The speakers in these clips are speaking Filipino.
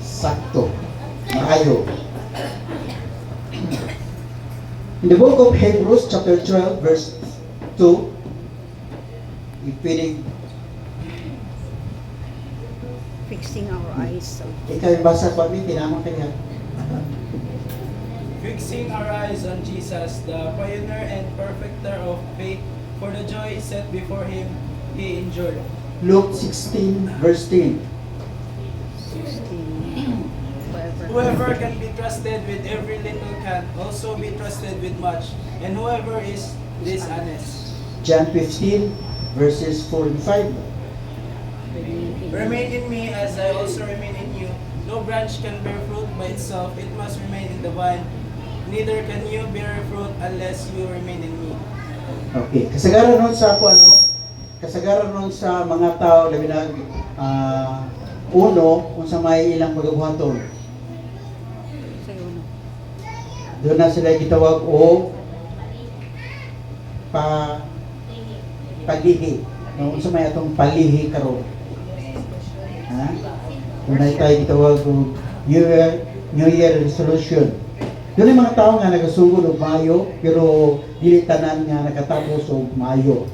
sakto, maayo. In the book of Hebrews chapter 12 verse 2, pwedeng Fixing our eyes. ikaw yung basa ko, may tinamang kanya. Fixing our eyes on Jesus, the pioneer and perfecter of faith, for the joy set before him, he endured. Luke 16 verse 10. 16. Whoever can be trusted with every little can also be trusted with much, and whoever is dishonest. John 15 verses 4 and 5. Remain in me as I also remain in you. No branch can bear fruit by itself, it must remain in the vine. Neither can you bear fruit unless you remain in me. Okay, kasagaran nun sa kasagaran nun sa mga tao labi na uno kung sa may ilang pagabuhaton. Doon na sila gitawag o palihi. No, unsa may atong palihi karon. Ha? Doon na tayo gitawag o New Year resolution. Doon yung mga tao nga nagasugod og Mayo, pero dili tanan nga nakatapos og Mayo.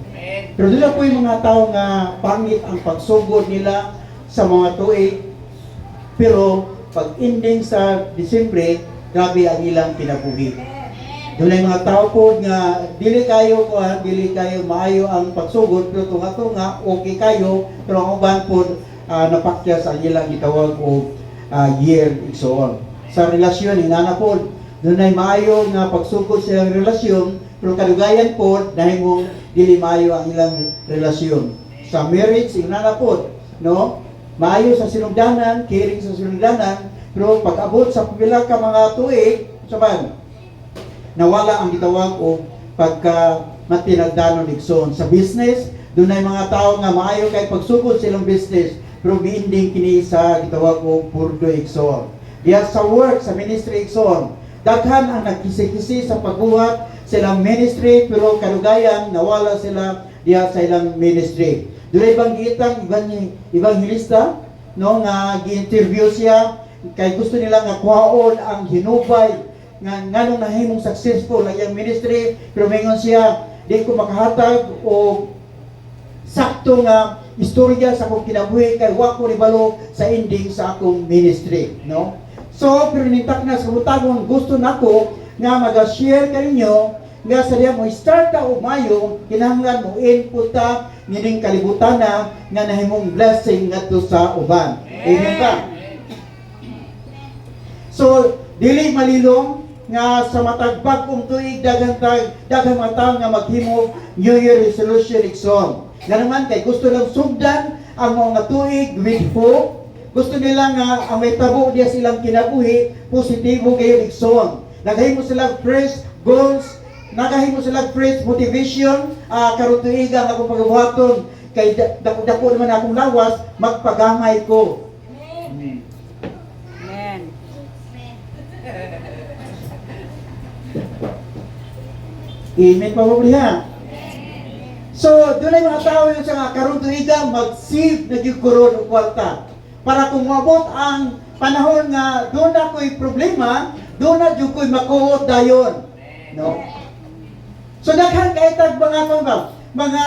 Pero doon po yung mga tao nga pangit ang pagsugod nila sa mga tuig, pero pag ending sa Disyembre, grabe ang ilang kinabuhi. Doon ay mga tao po nga dili kayo maayo ang pagsugod, pero tunga okay kayo, pero ang uban po napakyas ang ilang gitawag o year igsoon. Sa relasyon inana po, doon ay maayo nga pagsugod sa ilang relasyon, pero kadugayan po dahil mong dili maayo ang ilang relasyon. Sa marriage inana po, no? Maayo sa sinugdanan, caring sa sinugdanan, pero pag-abot sa pila ka mga tuig, saban, nawala ang gitawag o pagka matinagdanon igsoon. Sa business, doon ay mga tao nga maayo kay pagsugod silang business, pero giinding kini sa gitawag o purdo igsoon. Diya sa work, sa ministry igsoon, daghan ang nagkisi-kisi sa pagbuhat silang ministry, pero kalugayan nawala sila diya sa ilang ministry. Doon ay banggitang evangelista, no, nga gi-interview siya, kay gusto nila nga kuhaon ang hinubay nga nganong nahimong successful ang iyang ministry, pero mingon siya, di ko makahatag o sakto nga istorya sa akong kinabuhi kay wa ko nibalo sa ending sa akong ministry, no? So pero nintak na sa butagon, gusto nako nga mag-share kaninyo nga sa diya mo start ta og Mayo, kinahanglan mo input ta nining kalibutan na nga nahimong blessing ngadto sa uban. Amen ba? So, dili malilong nga sa matag bag-ong tuig daghang mga tawo nga maghimo New Year resolution igsoon. Nga naman kay gusto lang sugdan ang mga tuig with hope. Gusto nila nga ang may tabo diya silang kinabuhi positibo gayon igsoon. Naghimo sila fresh goals, naghimo sila fresh motivation karon tuiga nga akong pagabuhaton kay dako naman akong lawas magpagamay ko. Amen pa mo ha. So, doon ay mga tao yung sa karon tuiga mag-save na gyud kuron og kwarta. Para kung mabot ang panahon nga doon na ko'y problema, doon na gyud ko'y makuot dayon. No? So daghan kay tag mga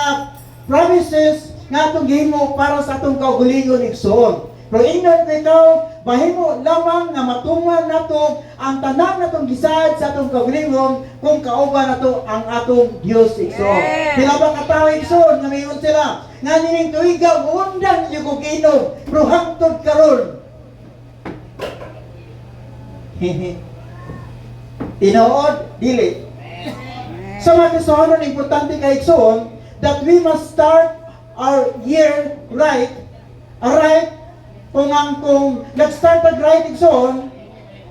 promises nga atong gihimo para sa atong kaugalingon igsoon. Pero ingnon kay ikaw, mahimo lamang nga matungan nato ang tanan natong gisaad sa atong kaugalingon kung kauban nato ang atong Dios igsoon. Pila ba ka tawo igsoon nga mayon sila nga nining tuiga undan yung kuginom, pero hangtod karon. Tinuod dili. Sa mga kasuhanon, importante kay igsoon that we must start our year right. Kung nag-start ang right igsoon,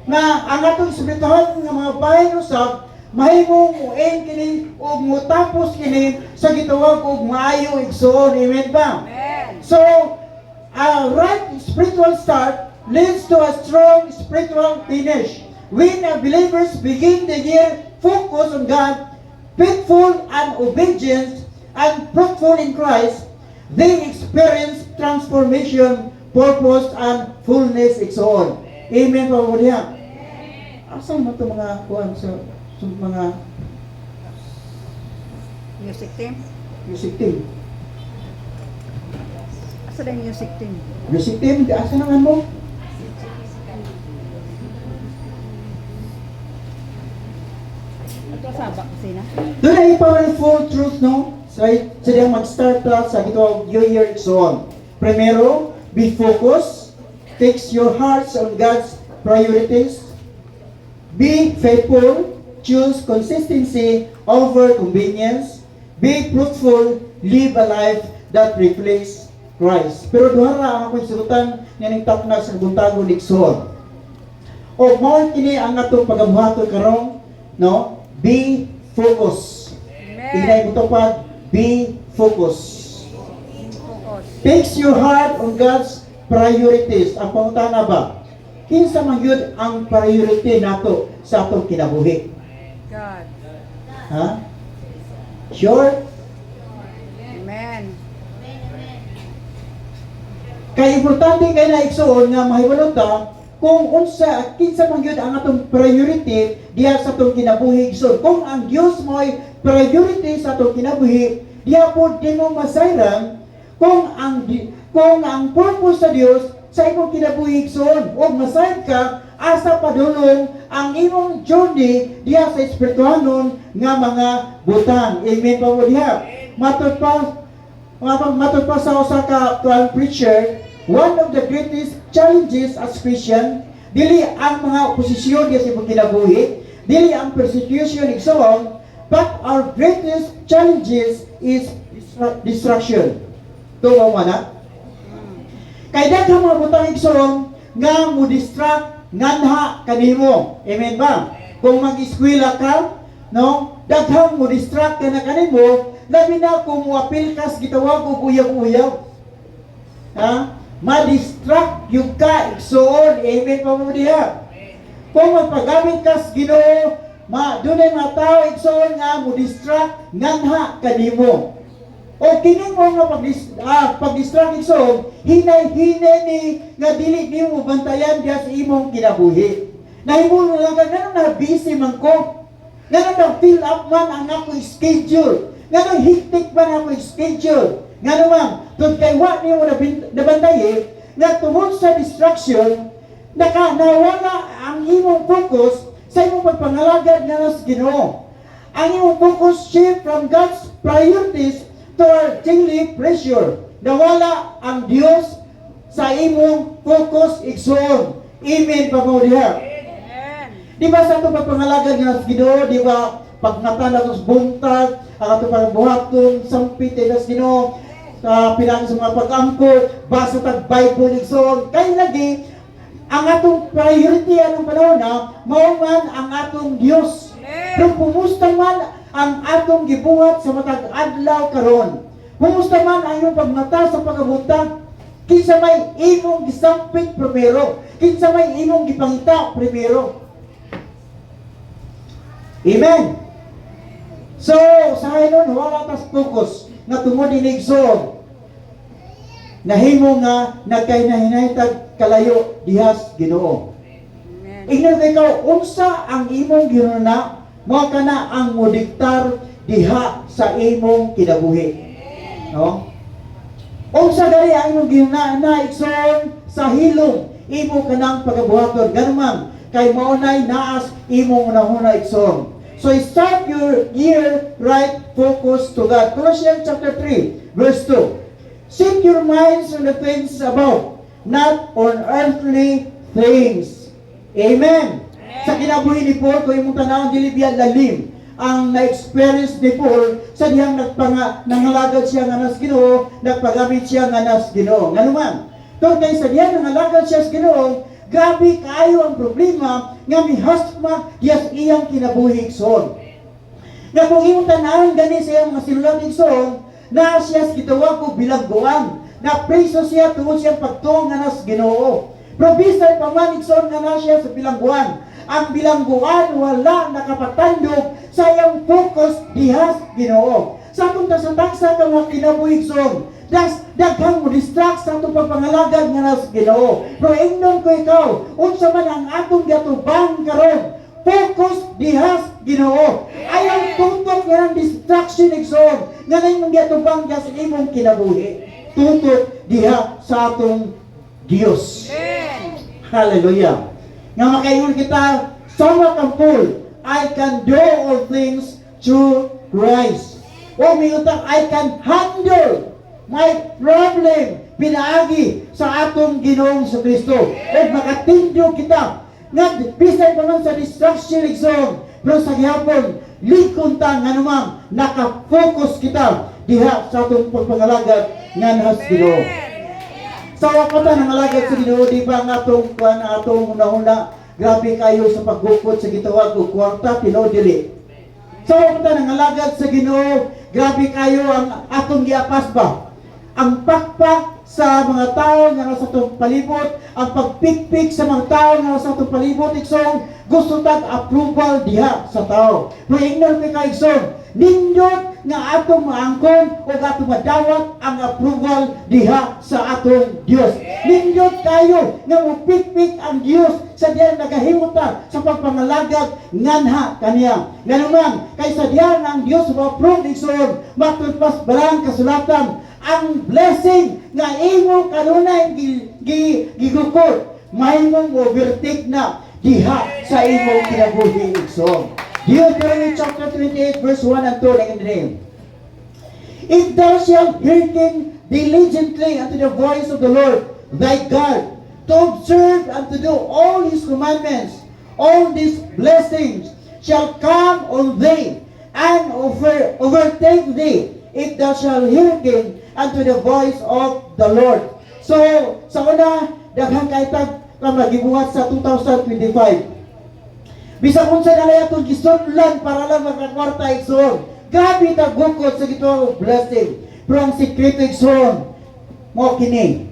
na ang atong espirituhan nga mga bahin usab, mahimong muin kini o mutapos kini sa gitawag og maayo igsoon. Amen ba? Amen. So, a right spiritual start leads to a strong spiritual finish. When believers begin the year focused on God, faithful and obedient, and fruitful in Christ, they experience transformation, purpose, and fullness igsoon. Amen pa mo diha. Asa mo to mga kuan sa mga Music team? music team? Asa na yung music team? Music team, di asa naman mo? Ito sa baksina? Doon ay powerful truth, no? Sa diyang mag-start sa gitawag New Year Exon. Primero, be focused. Fix your hearts on God's priorities. Be faithful. Choose consistency over convenience. Be fruitful. Live a life that reflects Christ. Pero duhara ang ako'y sagutan nining takna sa buntago ni Exon. O mao kini ang atong pagabuhaton karon, no? Be focused. Inay mo tupad, be focused. Focus. Fix your heart on God's priorities. Ang pangutana ba? Kinsa man yun ang priority nato sa atong kinabuhi? God. Ha? Sure? Amen. Kaya importante kay na igsuon nga mahibalo ta kung unsa kinsa man gyud ang atong priority diha sa atong kinabuhi igsoon. Kung ang Dios mo'y priority sa atong kinabuhi, diha pod din mo masayran kung ang purpose sa Dios sa imong kinabuhi igsoon. O masayad ka asa padulong ang imong journey diha sa espirituhanon nga mga butang. Amen pa mo diha. Matod pa sa usa ka tuang preacher, one of the greatest challenges as Christian, dili ang mga oposisyon diya sa imong kinabuhi, dili ang persecution igsoon, but our greatest challenges is distraction. Tuwa mo na? Kay daghang mga butang igsoon nga mo distract nganha kanimo. Amen ba? Kung mag-eskwela ka, no? Daghang mo distract ka na kanimo, labi na kung muapil kas gitawag og uyab-uyab. Ha? Ma-distract yung ka igsoon. Amen pa mo diha. Kung magpagamit kas Ginoo, dunay mga tao igsoon nga mo distract nganha kanimo. O kini mo nga pag-distract igsoon, hinay-hinay ni nga dili nimo bantayan diha sa imong kinabuhi. Nahimo lang ka na busy man ko. Nga na fill up man ang akong schedule. Nga na hectic man ang akong schedule. Nga naman, tun kay wa niyo nabantaye, nga tungod sa distraction, nawala ang imong focus sa imong pagpangalagad nga sa Ginoo. Ang imong focus shift from God's priorities to our daily pressure. Nawala ang Dios sa imong focus igsoon. Amen pa mo diha. Amen. Di ba sa itong pagpangalagad nga sa Ginoo, di ba pagmata na sa buntag, ang atong pagbuhaton, sampit na sa Ginoo, pinag sa mga pag-angkol, basa tag Bible igsoon, kay lagi ang atong priority anong panahon na mao man ang atong Dios. Pero kumusta man ang atong gibuhat sa matag adlaw karon? Kumusta man ang imong pagmata sa pagabuntag? Kinsa may imong gisampit primero? Kinsa may imong gipangita primero? Amen. So, sa haynon wala tas focus nga tungod inig igsoon. Nahimo nga nagkay-nahinahitag kalayo dihas Ginoo. Amen. Ingnan kay ikaw, unsa ang imong ginuna, mao kana ang modiktar diha sa imong kinabuhi. No? Unsa gari ang imong ginuna na igsoon sa hilom imo kanang pagabuhaton. Ganun kay maunay naas imong unahuna igsoon. So start your year right focus to God. Colossians chapter 3, verse 2. Set your minds on the things above, not on earthly things. Amen. Sa kinabuhi ni Paul, kung imong tanawang dili biya lalim ang na-experience ni Paul sa diyang nangalagad siya nga nas Ginoo, nagpagamit siya nga nas Ginoo. Nga naman, doon kay sa diyang nangalagad siya sa Ginoo, grabe kaayo ang problema nga mihasma diyas iyang kinabuhi igsoon. Nga kung imong tanawang gani sa iyang mga sinulat igsoon, na siya gitawag ko bilangguan, na preso siya tungod siyang pagtuong nga nas Ginoo. Pero bisan pa man igsoon nga na siya sa bilangguan, ang bilangguan wala nakapatandog sa iyang focus dihas Ginoo. Sa kung sa tagsa ka mga kinabuhi igsoon, daghang mo distract sa atong pagpangalagad nga nas Ginoo. Pero ingnon ko ikaw, unsa man ang atong gatubang karon, focus dihas Ginoo. Ayaw tutok nga ng distraction igsoon nga nang gatubang sa imong kinabuhi. Tutok diha sa atong Dios. Amen. Hallelujah. Nga makaingon kita, sama kang full, I can do all things through Christ. O may utang, I can handle my problem pinaagi sa atong Ginoong sa Kristo. O makatindio kita nga bisan pa man sa distraction igsoon, pero sa gihapon likon ta nga naman naka-focus kita diha sa atong pagpangalagad nga nahas Ginoo. Sa wapatan ng alagad sa Ginoo, di ba nga atong kuan atong una-una grabe kayo sa paggukod sa gitawag og kwarta tinodili. Sa wapatan ng alagad sa Ginoo, grabe kayo ang atong giapas ba? Ang pakpak sa mga tao nga sa atong palibot, ang pagpikpik sa mga tao nga sa atong palibot, iksong gusto tag approval diha sa tao. Pero ingnon ka iksong, nindot nga atong maangkon o atong madawat ang approval diha sa atong Dios. Nindot kayo nga mupikpik ang Dios sa diyan nagahimota sa pagpangalagad nganha kaniya. Nganuman, kay sa diyan ang Dios ma-approve iksong matulpas balang kasulatan ang blessing nga imo kanunay gigukod mahimong overtake na diha sa imo kinabuhi igsoon. Deuteronomy chapter 28 verse 1 and 2 like in the name. If thou shalt hearken diligently unto the voice of the Lord thy God, to observe and to do all his commandments, all these blessings shall come on thee and overtake thee, if thou shalt hearken unto the voice of the Lord. So, sa una, daghang kaitag ka magibuhat sa 2025. Bisa kung sa nalay atong gisudlan para lang makakwarta igsoon. Grabe ta gukod sa gitawag blessing. Pero ang sikreto igsoon, mo kini.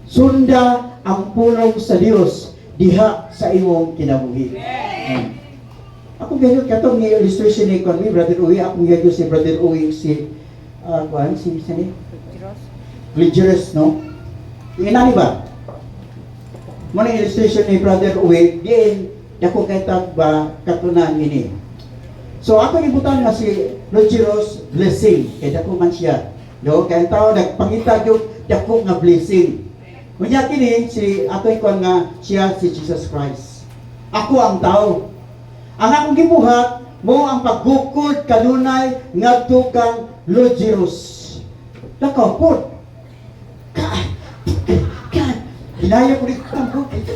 Sunda ang pulong sa Dios diha sa imong kinabuhi. Ako ganyan katong ni illustration ni Conway, Brother Uy, ako ganyan si Brother Uy, si sini? Glidgerous, no? Inani ba? Mo na illustration ni Brother Uy, diin dako kay tag ba katunan ini. So ako ibutan nga si Glidgerous blessing, kay dako man siya. No, kay tao nagpangita gyud dako nga blessing. Kunya kini si atoy kon nga siya si Jesus Christ. Ako ang tao. Ang akong gibuhat mo ang paggukod kanunay ngadto kang Glidgerous. Lakaw po. Hinaya ko dito ang bukid.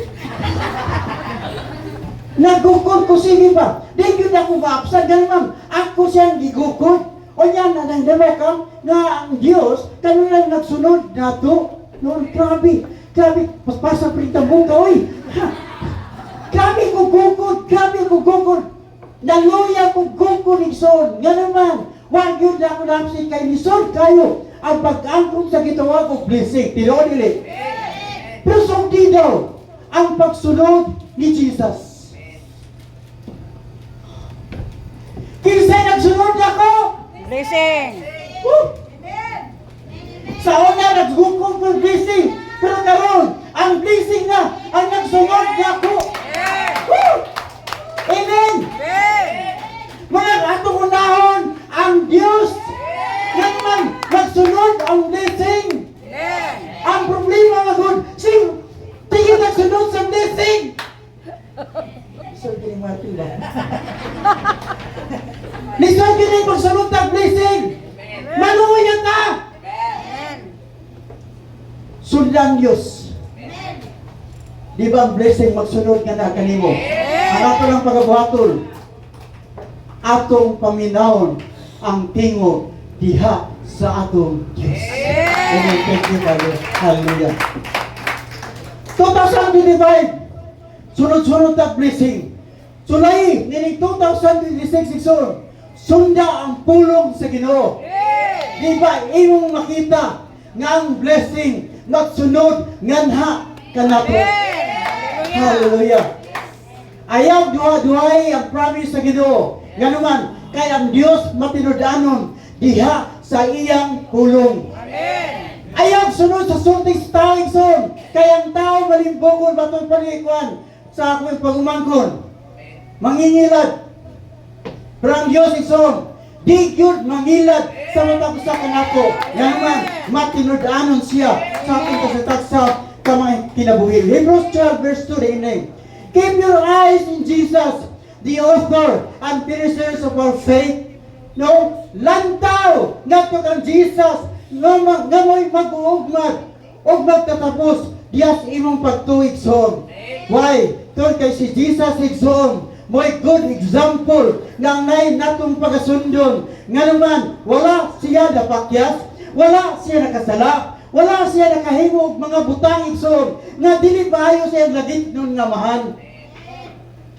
Nagukod ko sige ba? Di yun ako maapsad. Ganun ma'am, ako siyang gigukod. O yan, nanandamo ka nga ang Diyos, kanunay nagsunod na to. Lord, grabe. Grabe, paspasa prita mo ka, oy. Grabe ko gukod. Naluya ko gukod igsoon. Nga naman, wag yun na ako napsin kay nisod kayo. Ang pag-angkong sa gitawag o blessing. Tino nili. Pero sumdi daw ang pagsunod ni Jesus. Kinsay nagsunod ako? Blessing. Woo! Sa una, nagsugkong ko blessing. Pero karon, ang blessing na ang nagsunod niya ako. Woo! Amen! Mga atong unahon, ang Diyos nga naman magsunod ang blessing. Ang problema nga good, tingin nagsunod sa blessing. So, kini Martin ba? Listen, kini magsunod sa blessing. Maluya ta! Sundan Diyos. Di ba ang blessing magsunod nga na kanimo? Ang ato lang pagabuhatol. Atong paminawon ang tingog diha sa atong Diyos. Amen. Thank you, Father. Hallelujah. 2025, sunod-sunod na blessing. Sulay, nining 2026 isun, sunda ang pulong sa Ginoo. Di ba, imong makita nga ang blessing magsunod nganha kanato. Hallelujah. Ayaw duha-duhay ang promise sa Ginoo. Ganuman, kay ang Dios matinud-anon diha sa iyang pulong. Amen. Ayaw sunod sa sulting sa tao igsoon. Kaya ang tao malimbogol batong panikuan sa akong pagumangkon. Mangingilad. Pero ang Diyos igsoon, di gyud mangilad sa matag usa kanako. Nga naman matinud-anon siya sa ating kasatak sa kamay kinabuhi. Hebrews 12 verse 2 din. Keep your eyes in Jesus, the author and finisher of our faith. No, lantaw ngadto kang Jesus nga mo'y mag-uugmad o magtatapos diyas imong pagtuig son. Why? Tol kay si Jesus igsoon mo'y good example nga ngay natong pagasundon. Nga naman, wala siya napakyas, wala siya nakasala, wala siya nakahimo og mga butang igsoon nga dili maayo siya lagit nun nga mahal.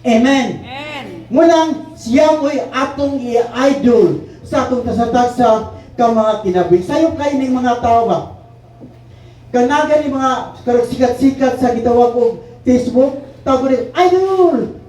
Amen. Amen. Munang siya mo'y atong i-idol sa atong kasatag sa mga kinabing. Sayo kayo ng mga tao ba? Kanaga ni mga sikat-sikat sa gitawag o Facebook, tawag rin, idol!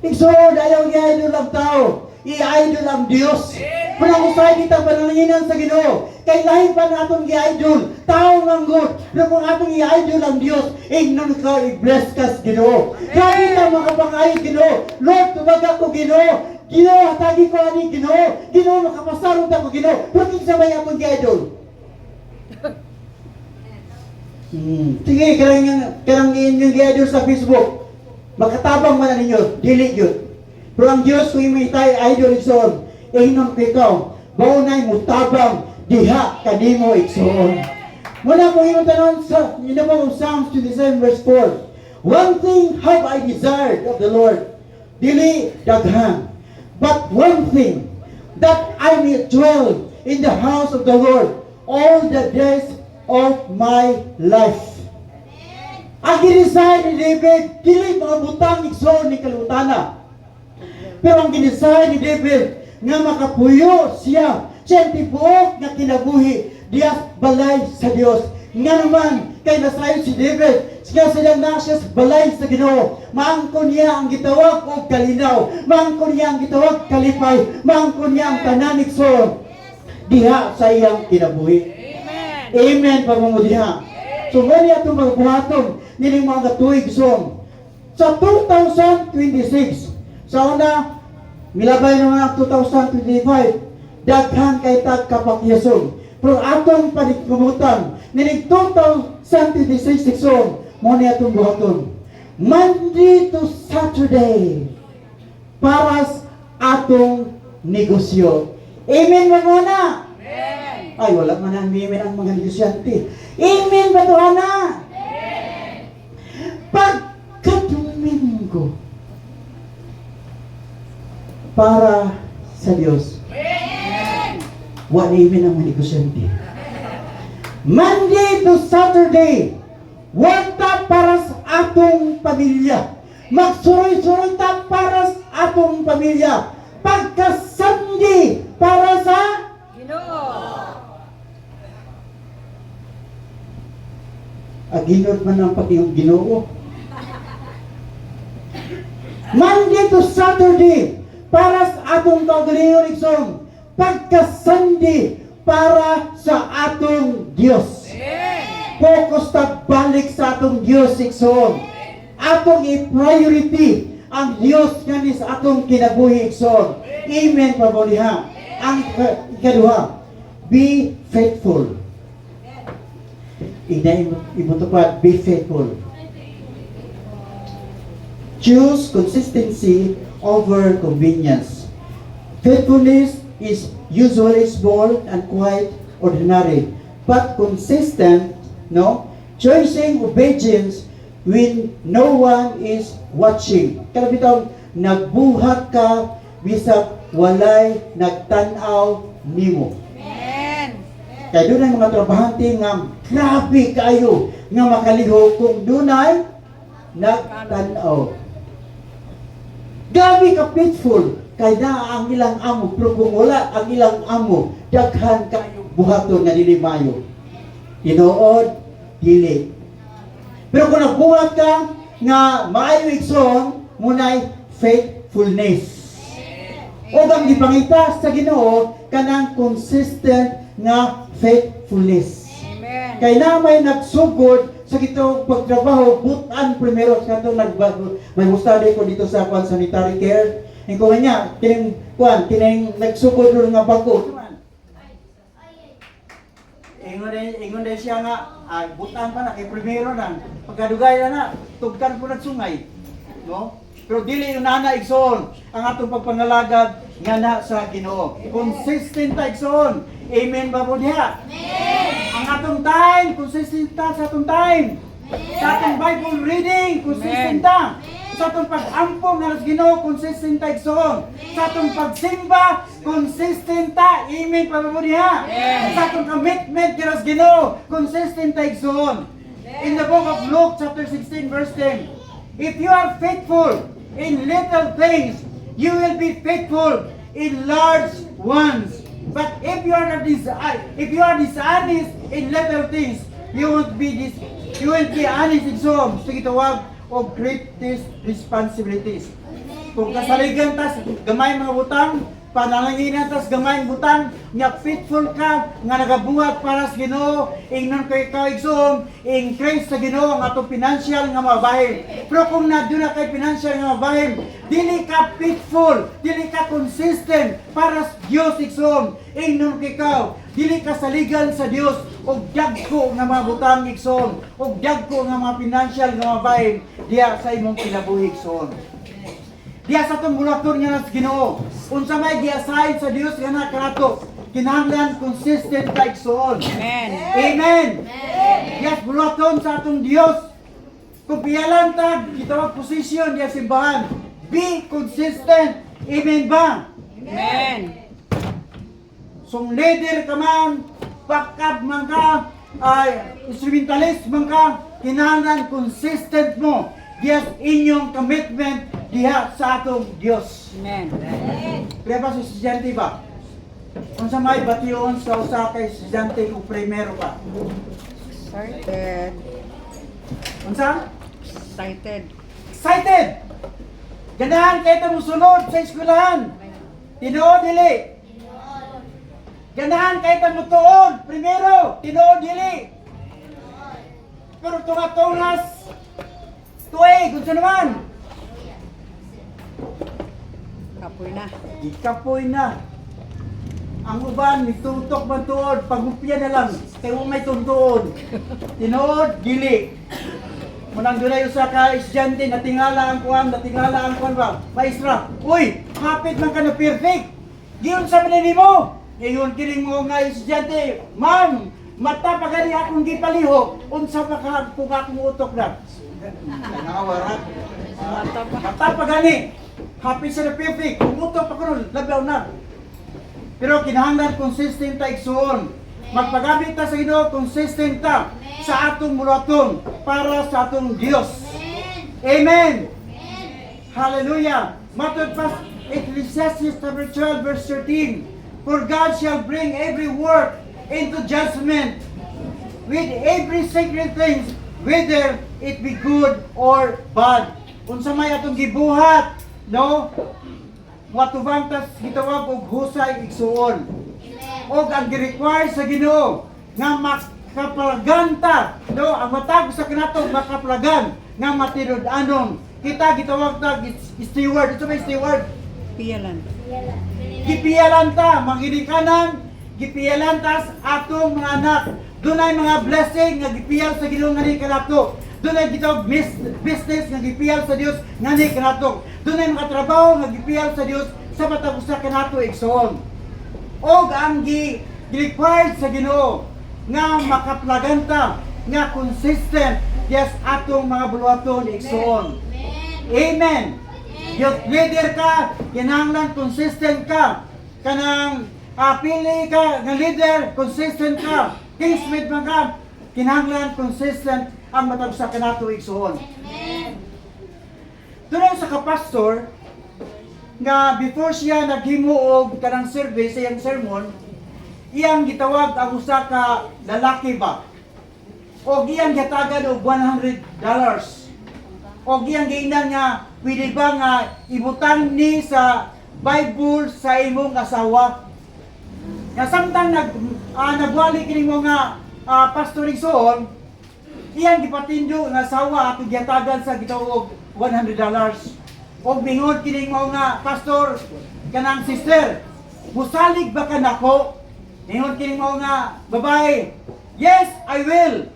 Igsod, ayaw i-idol ang tao. I-idol ang Diyos. Kung ang usay kita pananginan sa Ginoo, kay lahi pa na atong i-idol, tao ng good. Pero kung atong i-idol ang Diyos, ignon ka, i-bless ka sa Ginoo. Grabe ka makapangayod Ginoo. Lord, tumaga ko Ginoo. Ginoo, hatagi ko ani Ginoo. Ginoo, makapasarod ako Ginoo. Pero kinsabay akong i-idol. Sige, karang inyong i-idol sa Facebook. Makatabang man na ninyo, dili yun. Pero ang Diyos kung may tayo idol igsoon, ihnon ko ikaw, baunay mo tabang, diha kanimo igsoon. Muna kung inyong tanong sa Psalms 27 verse 4, one thing have I desired of the Lord, dili daghan, but one thing, that I may dwell in the house of the Lord all the days of my life. Ang ginisay ni David, dili mga butang igsoon ni kalutana. Pero ang ginisay ni David, nga makapuyo siya, siyang tibuok nga kinabuhi, diyas balay sa Dios. Nga naman, kay nasayo si David, siya silang na siya sa balay sa Ginoo. Maangkon niya ang gitawag o kalinaw, maangkon niya ang gitawag kalipay, maangkon niya ang tanan igsoon, diha sa iyang kinabuhi. Amen. Amen, pagmamudiha. So, mali atong magbuhaton niling mga katuig song. Sa 2026, sa una, milabay naman ang 2025, daghan kay tag kapakyason. Pero atong panikumutan, niling 2026 song, muna atong buhaton. Monday to Saturday, para sa atong negosyo. Amen ba muna? Amen. Ay, wala man ang amen ang mga negosyante. Amen ba ito, Ana? Pagka-Domingo, para sa Diyos. Wala amen ang mga negosyante. Monday to Saturday, wala para sa atong pamilya. Magsuroy-suroy ta para sa atong pamilya. Pagka-Sunday, para sa Ginoo. aginod man ang pag-iong Ginoo. Monday to Saturday, para sa atong kaugalingon igsoon. Pagka-Sunday, para sa atong Dios. Focus ta balik sa atong Dios igsoon. Atong i-priority ang Dios kani sa atong kinabuhi igsoon. Amen pabuliha. Ang ikaduha, be faithful. Ibutupad, be faithful. Choose consistency over convenience. Faithfulness is usually small and quite ordinary, but consistent, no? Choosing obedience when no one is watching. Kaya bitaw, nagbuhat ka bisag walay nagtanaw nimo. Amen. Kaya doon ay mga trabahante nga grabe kayo nga makalihok kung doon ay nagtanaw. Grabe ka faithful kaya na ang ilang amo, pero kung wala ang ilang amo, daghan kayo buhaton nga dili mayo. Tinuod, dili. Pero kung nagbuhat ka nga maayo igsoon, munay faithfulness. O ang gipangita sa Ginoo kanang consistent nga faithfulness. Kay na may nagsugod sa gitong pagtrabaho, butan primero sa katong may study ko dito sa kwan sanitary care. Ang ko niya, kining nagsugod ron nga bago. Ingon din siya nga, butan pa na kay primero nang pagkadugay na tugkan po nagsungay. No? Pero dili yung nana igsoon ang atong pagpangalagad nga na sa Ginoo. Consistent ta igsoon. Amen ba po diha? Amen. Ang atong time, consistent ta sa atong time. Sa atong Bible reading, consistent ta. Sa atong pag-ampong nga sa Ginoo, consistent ta igsoon. Sa atong pagsimba, consistent ta. Amen pa po diha? Sa atong commitment nga sa Ginoo, consistent ta igsoon. In the book of Luke chapter 16 verse 10, if you are faithful in little things, you will be faithful in large ones. But if you are dishonest in little things, you will be honest in some. Sige tawag of greatest responsibilities. Kung kasaligan tas gamay mga butang, panalangin tas gamay butang, nga faithful ka, nga nagabuhat para sa Ginoo, ingnon kay ikaw igsoon, increase sa Ginoo ang atong financial nga mabahin. Pero kung naduna kay financial nga mabahin, dili ka faithful, dili ka consistent para sa Dios igsoon, ingnon kay ikaw, dili ka saligan sa Dios og dagko nga mga butang igsoon, og dagko nga mga financial nga mabahin diya sa imong kinabuhi igsoon. Diya sa itong bulaton nga nas Ginoo. Unsa may giasahin sa Dios nga na kanato, kinahanglan consistent ka igsoon. Amen. Amen. Yes, bulaton sa atong Dios. Kung piyalan ta, gitawag posisyon diya simbahan. Be consistent. Amen ba? Amen. Sung leader ka man, backup man ka, instrumentalist man ka, kinahanglan consistent mo. Yes, inyong commitment diha sa atong Dios. Amen. Kaya ba sa estudyante ba? Kung sa may batiyon sa usa kay estudyante kung primero ka. Excited. Unsa? Excited. Excited! Ganahan kayo ito musunod sa eskwelahan. Tinuod dili. Ganahan kayo ito mutuon. Primero, tinuod dili. Pero tungas tuig, kung saan naman? Kapoy na. Ikapoy na. Ang uban, mitutok man tuod, pagupya na lang, kaya may tuntuon. Tinuod, dili. Munang doon ay usa ka estudyante, natingala ang kuwan ba? Maestra, uy, hapit man ka na perfect. Giyon sa pinili mo. Ngayon, kiling mo nga estudyante, ma'am, mata pa gani akong gipaliho, unsa pa ka kung akong utok na. Nangawarat. Mata pa gani. Happy sa na perfect. Kung utok pa ko labaw na. Pero kinahanglan consistent ta igsoon. Magpagamit ta sa Ginoo, consistent ta sa atong mulaton para sa atong Dios. Amen. Hallelujah. Matod pa Ecclesiastes chapter 12 verse 13. For God shall bring every work into judgment with every sacred thing, whether it be good or bad. Unsa may atong gibuhat, no? Watubang tas gitawag og husay igsuon. Og ang gi-require sa Ginoo nga makaplagan ta, no? Ang matag sa kanato makaplagan nga matinud-anon. Kita gitawag ta steward. Ito may steward. Piyalan. Gipiyalan ta, mangginikanan, gipiyalan ta sa atong mga anak. Doon ay mga blessing nga gipiyal sa Ginoo nga ni kanato. Doon ay gitawag business nga gipiyal sa Dios nga ni kanato. Doon ay mga trabaho nga gipiyal sa Dios sa matag usa kanato igsoon. Og ang gi-required sa Ginoo nga makaplagan ta, nga consistent yes atong mga buluhaton igsoon. Amen. Youth leader ka, kinahanglan consistent ka. Kanang pili ka nga leader, consistent ka. Kingsmith man ka, kinahanglan consistent ang matag sa kanato igsoon. Doon sa kapastor nga before siya naghimo og kanang service sa iyang sermon, iyang gitawag ang usa ka lalaki ba. O iyang gitagan og $100. O iyang giingnan nga pwede ba nga ibutang ni sa Bible sa imong asawa. Nga samtang nagwali kini mo nga Pastor Igsoon, iyang gipatinjo nga sawa at giyatagan sa gitawog $100. O bingod kining mo nga pastor kanang sister, musalig ba ka nako? Bingod kining mo nga babae, yes, I will.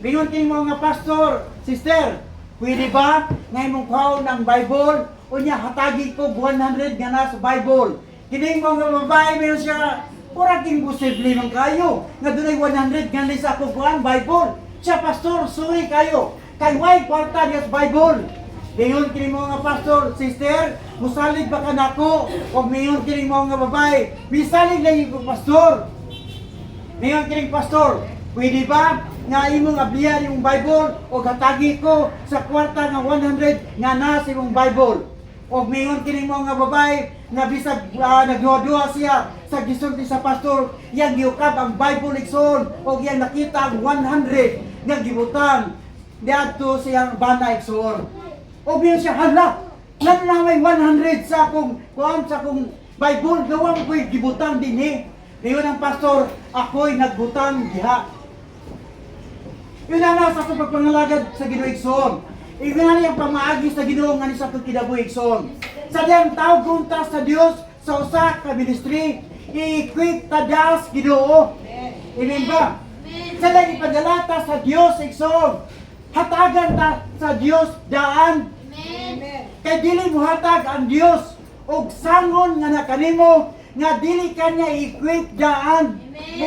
Bingod kining mo nga pastor, sister, pwede ba nga imong kuhaon ng Bible o niya hatagi ko 100 nga na sa Bible? Kining mo nga babae, meron siya, pura king posible man kayo nga dunay 100 nga sa ako kuhaan Bible. Siya pastor, sorry kayo. Kay why kwarta niya sa Bible? Ngayon kini mo nga pastor, sister, musalig ba ka nako? O ngayon kini mo nga babae, misalig lang yung pastor. Ngayon kini pastor, pwede ba nga imong ablihan yung Bible o hatagi ko sa kwarta nga 100 nga na sa imong Bible? O ngayon kini mo nga babae, nga bisag nagduha-duha siya sa gisulti sa pastor, yang giukab ang Bible Igsoon o yang nakita ang 100 nga gibutang diadto siyang bana Igsoon. O biya siya, hala, nan na may 100 sa akong Bible, gawang ko'y gibutang din eh. Ngayon ang pastor, ako'y nagbutang diha. Yun na sa itong pagpangalagad sa Ginoo Igsoon. Yun na yung pamaagi sa Ginoo nga ni sa itong kinabuhi Igsoon. Sa diyang tawag kunta sa Dios sa usa ka ministry, i-equip ta das Ginoo. Amen ba? Sa diyang ipadalata sa Dios Igsoon, hatagan ta sa Dios daan. Kay dili mo hatag ang Dios og sangon nga nakanimo nga dili kanya i-equip daan.